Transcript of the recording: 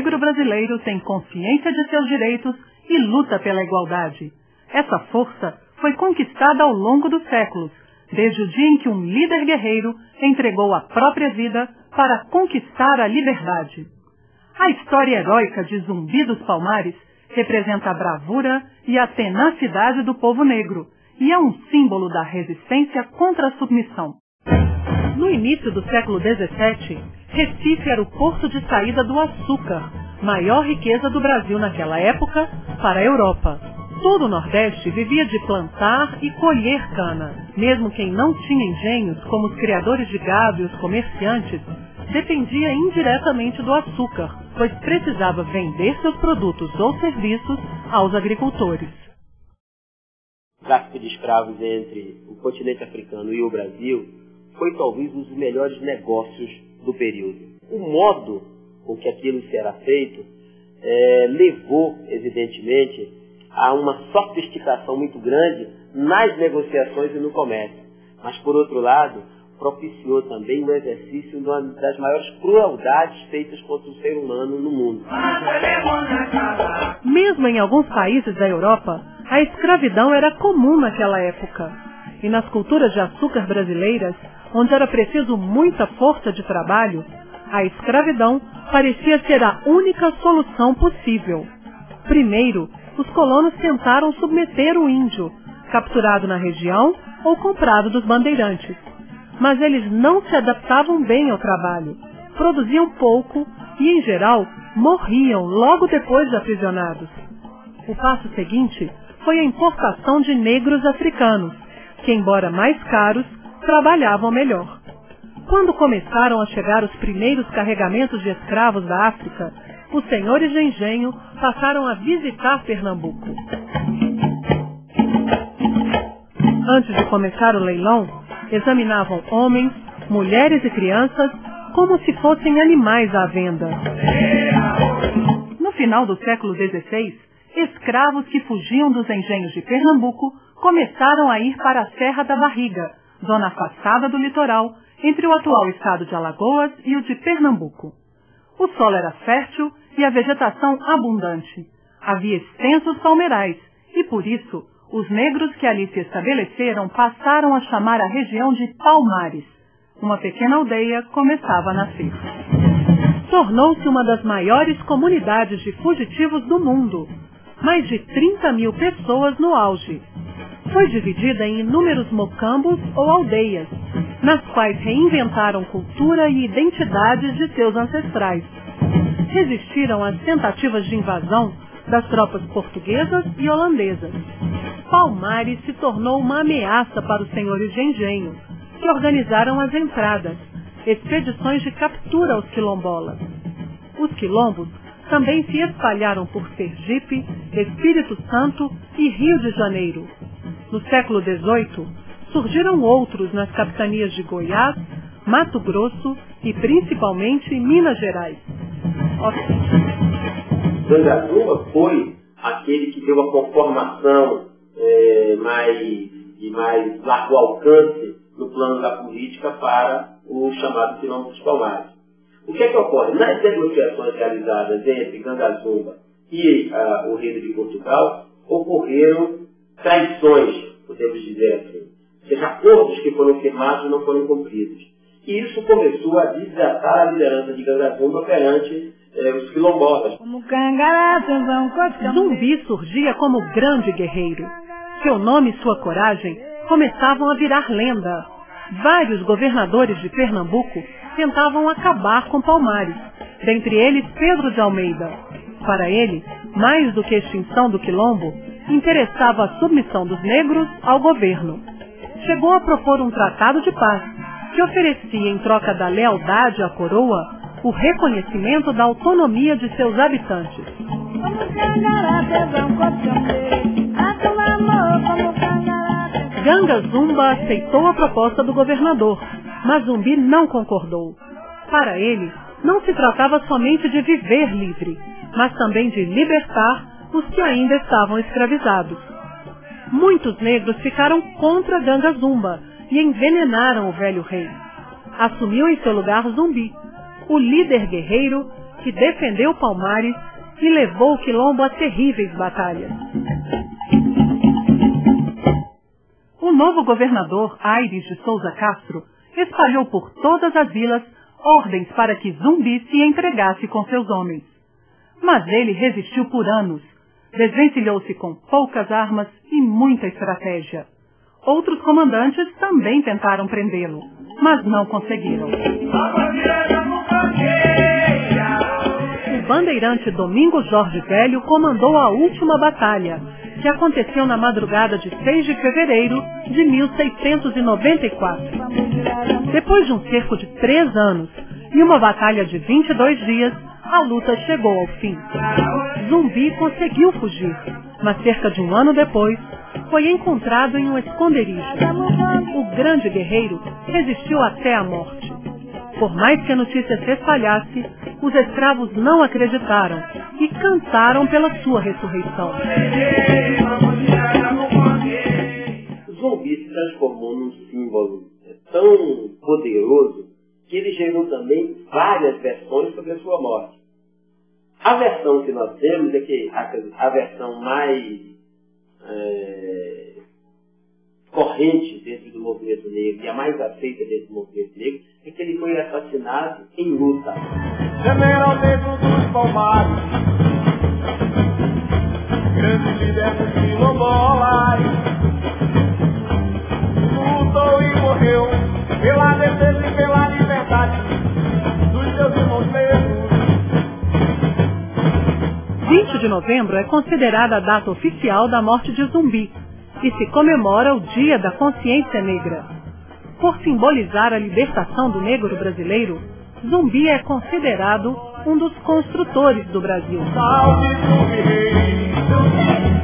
negro brasileiro tem consciência de seus direitos e luta pela igualdade. Essa força foi conquistada ao longo dos séculos, desde o dia em que um líder guerreiro entregou a própria vida para conquistar a liberdade. A história heróica de Zumbi dos Palmares representa a bravura e a tenacidade do povo negro e é um símbolo da resistência contra a submissão. No início do século XVII, Recife era o porto de saída do açúcar, maior riqueza do Brasil naquela época, para a Europa. Todo o Nordeste vivia de plantar e colher cana. Mesmo quem não tinha engenhos, como os criadores de gado e os comerciantes, dependia indiretamente do açúcar, pois precisava vender seus produtos ou serviços aos agricultores. O tráfico de escravos entre o continente africano e o Brasil foi talvez um dos melhores negócios do período. O modo com que aquilo será feito levou, evidentemente, a uma sofisticação muito grande nas negociações e no comércio. Mas, por outro lado, propiciou também o exercício de uma das maiores crueldades feitas contra o ser humano no mundo. Mesmo em alguns países da Europa, a escravidão era comum naquela época. E nas culturas de açúcar brasileiras, onde era preciso muita força de trabalho, a escravidão parecia ser a única solução possível. Primeiro, os colonos tentaram submeter o índio, capturado na região ou comprado dos bandeirantes. Mas eles não se adaptavam bem ao trabalho, produziam pouco e, em geral, morriam logo depois de aprisionados. O passo seguinte foi a importação de negros africanos, que, embora mais caros, trabalhavam melhor. Quando começaram a chegar os primeiros carregamentos de escravos da África, os senhores de engenho passaram a visitar Pernambuco. Antes de começar o leilão, examinavam homens, mulheres e crianças como se fossem animais à venda. No final do século XVI, escravos que fugiam dos engenhos de Pernambuco começaram a ir para a Serra da Barriga, zona afastada do litoral, entre o atual estado de Alagoas e o de Pernambuco. O solo era fértil e a vegetação abundante. Havia extensos palmeirais e, por isso, os negros que ali se estabeleceram passaram a chamar a região de Palmares. Uma pequena aldeia começava a nascer. Tornou-se uma das maiores comunidades de fugitivos do mundo. Mais de 30 mil pessoas no auge. Foi dividida em inúmeros mocambos ou aldeias, nas quais reinventaram cultura e identidades de seus ancestrais. Resistiram às tentativas de invasão das tropas portuguesas e holandesas. Palmares se tornou uma ameaça para os senhores de engenho, que organizaram as entradas, expedições de captura aos quilombolas. Os quilombos também se espalharam por Sergipe, Espírito Santo e Rio de Janeiro. No século XVIII, surgiram outros nas capitanias de Goiás, Mato Grosso e principalmente Minas Gerais. Gangazumba foi aquele que deu a conformação de mais largo alcance no plano da política para o chamado Quilombo dos Palmares. O que é que ocorre? Nas negociações realizadas entre Gangazumba e o Reino de Portugal, ocorreram traições, podemos dizer assim. Ou seja, acordos que foram firmados não foram cumpridos. E isso começou a desatar a liderança de Gangazumba perante os quilombolas. Zumbi surgia como grande guerreiro. Seu nome e sua coragem começavam a virar lenda. Vários governadores de Pernambuco tentavam acabar com Palmares, dentre eles Pedro de Almeida. Para ele, mais do que a extinção do quilombo, interessava a submissão dos negros ao governo. Chegou a propor um tratado de paz, que oferecia em troca da lealdade à coroa o reconhecimento da autonomia de seus habitantes. Gangazumba aceitou a proposta do governador, mas Zumbi não concordou. Para ele, não se tratava somente de viver livre, mas também de libertar os que ainda estavam escravizados. Muitos negros ficaram contra Gangazumba e envenenaram o velho rei. Assumiu em seu lugar Zumbi, o líder guerreiro que defendeu Palmares e levou o quilombo a terríveis batalhas. O novo governador, Aires de Souza Castro, espalhou por todas as vilas ordens para que Zumbi se entregasse com seus homens. Mas ele resistiu por anos, desvencilhou-se com poucas armas e muita estratégia. Outros comandantes também tentaram prendê-lo, mas não conseguiram. O bandeirante Domingos Jorge Velho comandou a última batalha, que aconteceu na madrugada de 6 de fevereiro de 1694. Depois de um cerco de 3 anos e uma batalha de 22 dias, a luta chegou ao fim. Zumbi conseguiu fugir, mas cerca de um ano depois, foi encontrado em um esconderijo. O grande guerreiro resistiu até a morte. Por mais que a notícia se espalhasse, os escravos não acreditaram e cantaram pela sua ressurreição. Zumbi se transformou num símbolo tão poderoso que ele gerou também várias versões sobre a sua morte. A versão que nós temos é que a versão mais corrente dentro do movimento negro e a mais aceita dentro do movimento negro é que ele foi assassinado em luta. General Negro dos Palmares, grande líder dos quilombolas, lutou e morreu pela defesa e pela liberdade dos seus irmãos negros. 20 de novembro é considerada a data oficial da morte de Zumbi e se comemora o Dia da Consciência Negra. Por simbolizar a libertação do negro brasileiro, Zumbi é considerado um dos construtores do Brasil. Salve, Zumbi,